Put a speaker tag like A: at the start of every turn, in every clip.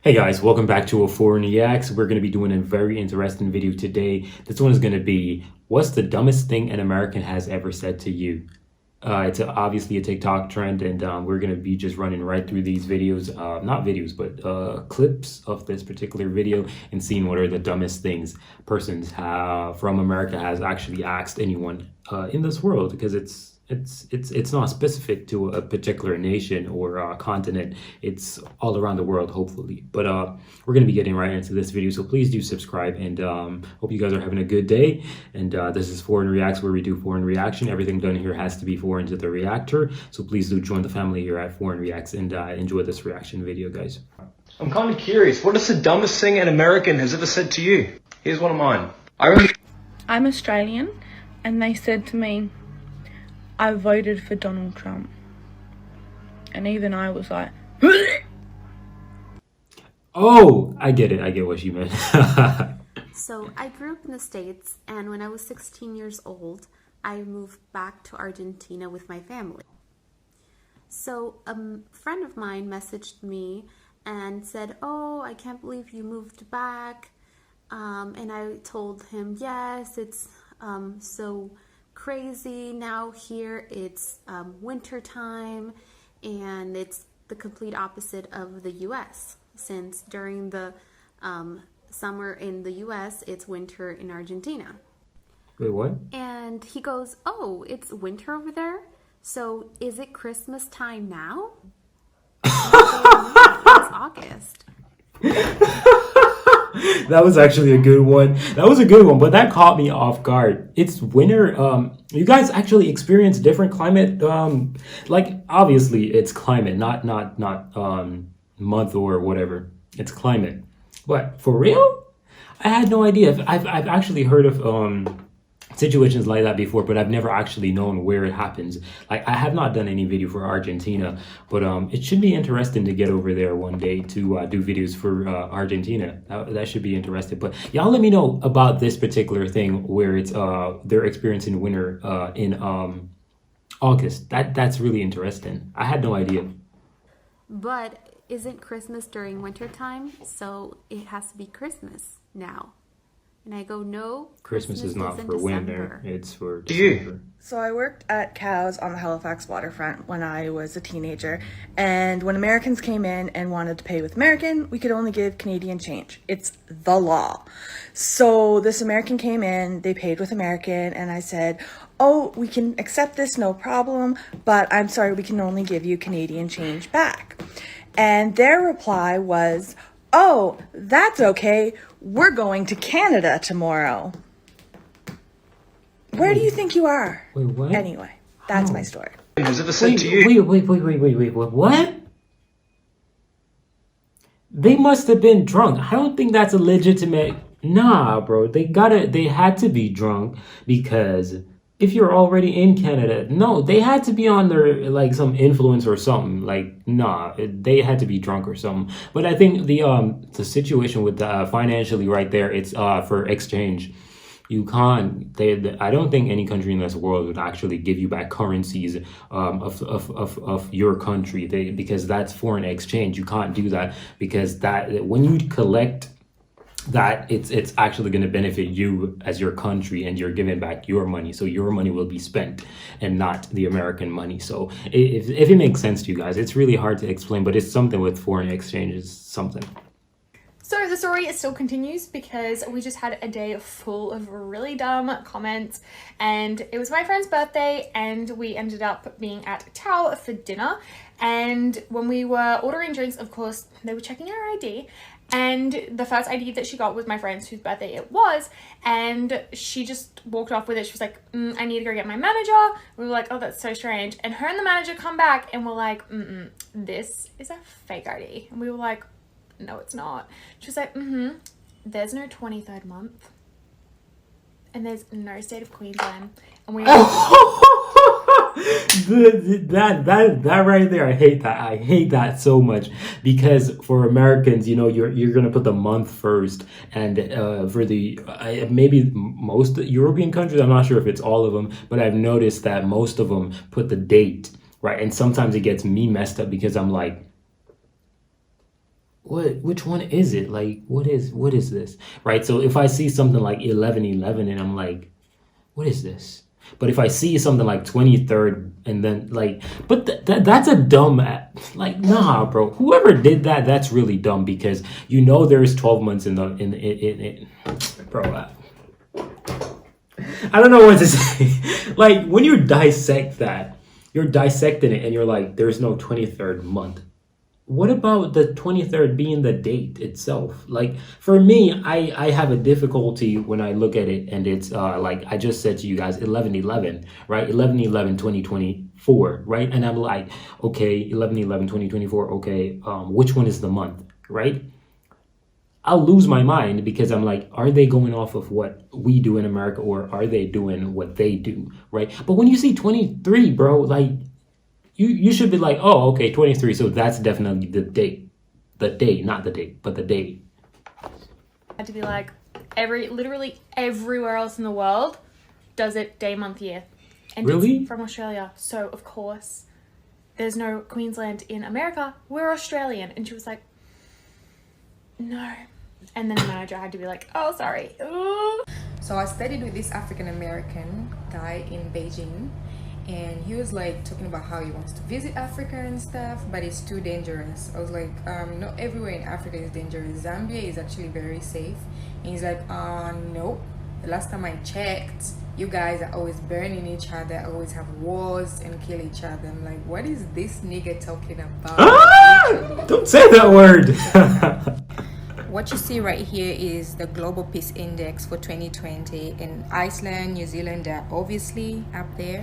A: Hey guys, welcome back to a Foreign Reacts. We're going to be doing a very interesting video today. This one is going to be, what's the dumbest thing an American has ever said to you? It's obviously a TikTok trend, and we're going to be just running right through these videos, not videos, but clips of this particular video and seeing what are the dumbest things persons from America has actually asked anyone in this world, because it's not specific to a particular nation or continent. It's all around the world, hopefully. But we're gonna be getting right into this video, so please do subscribe, and hope you guys are having a good day. And this is Foreign Reacts, where we do foreign reaction. Everything done here has to be foreign to the reactor, so please do join the family here at Foreign Reacts and enjoy this reaction video, guys.
B: I'm kind of curious, what is the dumbest thing an American has ever said to you? Here's one of mine.
C: I'm Australian, and they said to me, I voted for Donald Trump. And even I was like,
A: oh, I get it. I get what she meant.
D: So I grew up in the States, and when I was 16 years old, I moved back to Argentina with my family. So a friend of mine messaged me and said, oh, I can't believe you moved back. And I told him, yes, it's so crazy. Now here it's winter time, and it's the complete opposite of the US, since during the summer in the US it's winter in Argentina.
A: Wait, what?
D: And he goes, oh, it's winter over there, so is it Christmas time now? And I go, no, it's August.
A: That was actually a good one. That was a good one, but that caught me off guard. It's winter. You guys actually experience different climate. Like obviously it's climate, not month or whatever. It's climate. But for real? I had no idea. I've actually heard of situations like that before, but I've never actually known where it happens. Like, I have not done any video for Argentina, but it should be interesting to get over there one day to do videos for Argentina. That should be interesting. But y'all let me know about this particular thing where it's they're experiencing winter in August. That's really interesting. I had no idea.
D: But isn't Christmas during winter time? So it has to be Christmas now. And I go, no,
A: Christmas is not for winter, it's for
B: December.
E: So I worked at Cows on the Halifax waterfront when I was a teenager, and when Americans came in and wanted to pay with American, we could only give Canadian change. It's the law. So this American came in, they paid with American, and I said, oh, we can accept this, no problem, but I'm sorry, we can only give you Canadian change back. And their reply was, oh, that's okay. We're going to Canada tomorrow. Where do you think you are?
A: Wait, what?
E: Anyway, that's my story.
B: Has ever said to you?
A: Wait, what? They must have been drunk. I don't think that's a legitimate. Nah, bro. They had to be drunk, because if you're already in Canada, no, they had to be on their, like, some influence or something. Like, nah, they had to be drunk or something. But I think the situation with financially right there, it's for exchange. You can't. I don't think any country in this world would actually give you back currencies of your country. Because that's foreign exchange. You can't do that, because that when you collect that, it's actually going to benefit you as your country, and you're giving back your money, so your money will be spent and not the American money. So if it makes sense to you guys, it's really hard to explain, but it's something with foreign exchange. Is something.
F: So the story still continues, because we just had a day full of really dumb comments, and it was my friend's birthday, and we ended up being at Tao for dinner. And when we were ordering drinks, of course, they were checking our ID. And the first ID that she got was my friend's, whose birthday it was, and she just walked off with it. She was like, I need to go get my manager. We were like, oh, that's so strange. And her and the manager come back and were like, this is a fake ID. And we were like, no, it's not. She was like, there's no 23rd month, and there's no state of Queensland, and we
A: that right there, I hate that so much, because for Americans, you know, you're gonna put the month first, and for the maybe most European countries, I'm not sure if it's all of them, but I've noticed that most of them put the date, right? And sometimes it gets me messed up, because I'm like, which one is it? Like, what is this? Right? So if I see something like 11/11 and I'm like, what is this? But if I see something like 23rd and then like, but that's a dumb, like, nah, bro. Whoever did that, that's really dumb because you know there's 12 months in the bro. I don't know what to say. Like when you dissect that, you're dissecting it and you're like, there's no 23rd month. What about the 23rd being the date itself? Like for me, I have a difficulty when I look at it and it's like I just said to you guys 11/11, right? 11/11 2024, right? And I'm like, okay, 11/11 2024, okay, which one is the month, right? I'll lose my mind because I'm like, are they going off of what we do in America or are they doing what they do, right? But when you see 23, bro, like you should be like, oh, okay, 23. So that's definitely the date. The day, not the date, but the day.
F: Had to be like, literally everywhere else in the world does it day, month, year. And
A: Really?
F: it's from Australia. So, of course, there's no Queensland in America. We're Australian. And she was like, no. And then the manager had to be like, oh, sorry. Ooh.
G: So I studied with this African American guy in Beijing, and he was like talking about how he wants to visit Africa and stuff, but it's too dangerous. I was like, not everywhere in Africa is dangerous. Zambia is actually very safe. And he's like, nope. The last time I checked, you guys are always burning each other, always have wars and kill each other. I'm like, what is this nigga talking about?
A: Ah! Don't say that word.
G: What you see right here is the Global Peace Index for 2020, and Iceland, New Zealand are obviously up there.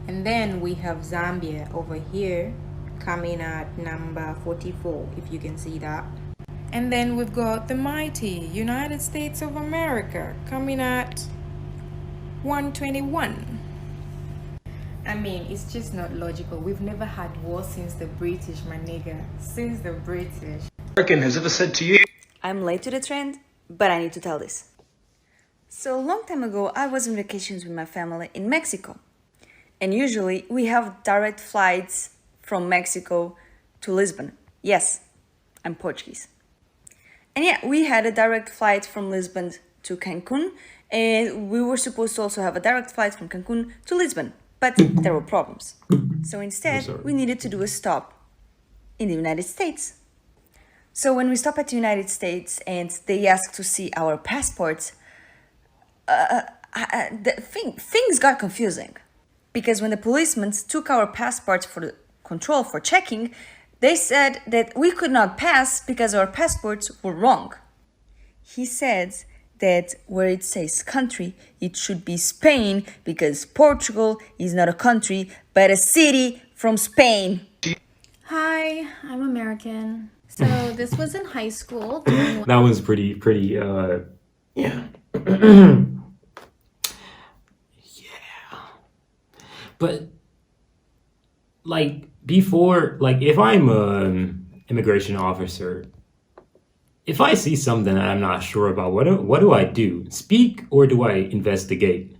G: And then we have Zambia over here coming at number 44, if you can see that. And then we've got the mighty United States of America coming at 121. I mean, it's just not logical. We've never had war since the British, my nigga. Since the British.
B: American has ever said to you,
H: I'm late to the trend, but I need to tell this. So a long time ago, I was on vacations with my family in Mexico. And usually we have direct flights from Mexico to Lisbon. Yes, I'm Portuguese. And yeah, we had a direct flight from Lisbon to Cancun, and we were supposed to also have a direct flight from Cancun to Lisbon, but there were problems. So instead, we needed to do a stop in the United States. So when we stop at the United States and they ask to see our passports, things got confusing. Because when the policemen took our passports for the control for checking, they said that we could not pass because our passports were wrong. He said that where it says country, it should be Spain because Portugal is not a country, but a city from Spain.
I: Hi, I'm American. So this was in high school.
A: That was pretty, yeah. Yeah. But, like, before, like, if I'm an immigration officer, if I see something that I'm not sure about, what do I do? Speak or do I investigate?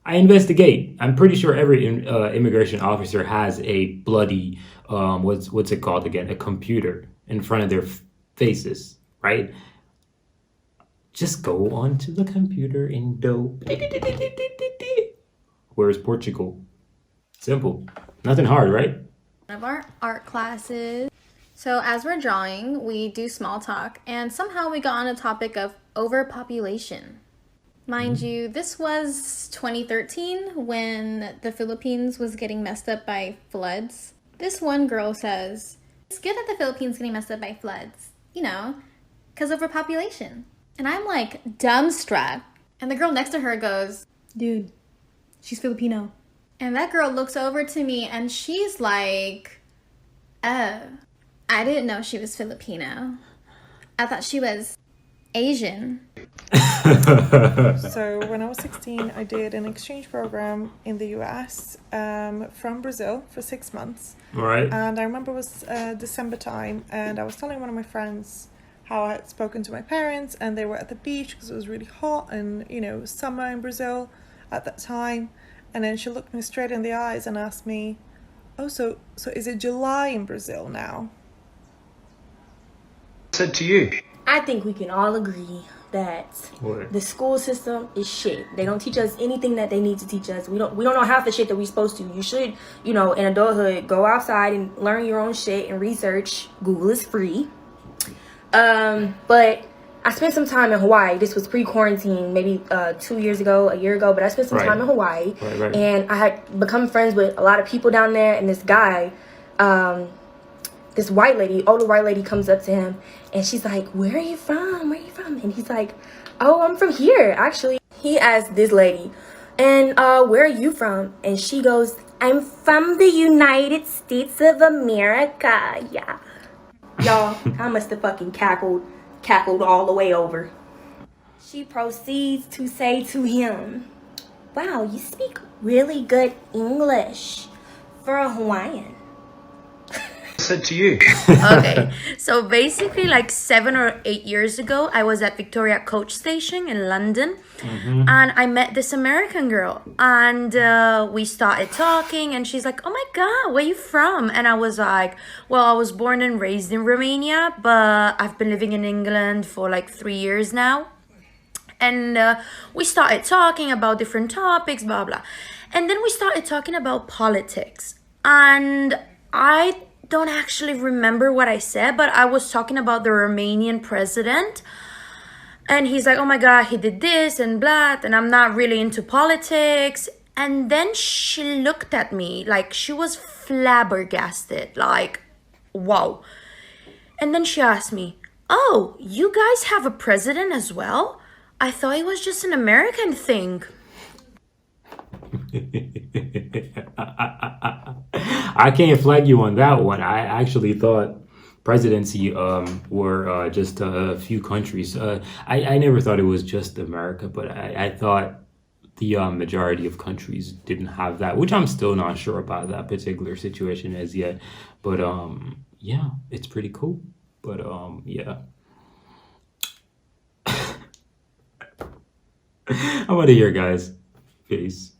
A: I investigate. I'm pretty sure every immigration officer has a bloody, what's it called again? A computer in front of their faces, right? Just go onto the computer and do. Where's Portugal? Simple. Nothing hard, right?
I: One of our art classes. So as we're drawing, we do small talk, and somehow we got on a topic of overpopulation. Mind you, this was 2013 when the Philippines was getting messed up by floods. This one girl says, it's good that the Philippines getting messed up by floods, you know, because overpopulation. And I'm like dumbstruck. And the girl next to her goes, dude, she's Filipino. And that girl looks over to me and she's like, oh, I didn't know she was Filipino. I thought she was Asian.
J: So when I was 16, I did an exchange program in the US from Brazil for 6 months.
A: Right.
J: And I remember it was December time, and I was telling one of my friends how I had spoken to my parents, and they were at the beach because it was really hot and, you know, it was summer in Brazil at that time. And then she looked me straight in the eyes and asked me, oh, so is it July in Brazil now?
B: said to you?
K: I think we can all agree that
A: What?
K: the school system is shit. They don't teach us anything that they need to teach us. We don't know half the shit that we're supposed to. You should, in adulthood, go outside and learn your own shit and research. Google is free. But I spent some time in Hawaii. This was pre-quarantine, maybe 2 years ago, a year ago. But I spent some time in Hawaii, and I had become friends with a lot of people down there. And this guy, this white lady, older white lady, comes up to him, and she's like, "Where are you from? Where are you from?" And he's like, "Oh, I'm from here, actually." He asked this lady, "And where are you from?" And she goes, "I'm from the United States of America." Yeah. Y'all, I must have fucking cackled all the way over. She proceeds to say to him, "Wow, you speak really good English for a Hawaiian."
B: Said to you.
H: Okay, so basically like 7 or 8 years ago, I was at Victoria Coach Station in London, and I met this American girl, and we started talking, and she's like, "Oh my God, where you from?" And I was like, "Well, I was born and raised in Romania, but I've been living in England for like 3 years now." And we started talking about different topics, blah, blah. And then we started talking about politics, and I don't actually remember what I said, but I was talking about the Romanian president, and he's like, "Oh my God, he did this and blah," and I'm not really into politics. And then she looked at me like she was flabbergasted, like, wow. And then she asked me, "Oh, you guys have a president as well? I thought it was just an American thing."
A: I can't flag you on that one. I actually thought presidency were just a few countries. I never thought it was just America, but I thought the majority of countries didn't have that, which I'm still not sure about that particular situation as yet. But yeah, it's pretty cool. But yeah. I'm out of here, guys. Peace.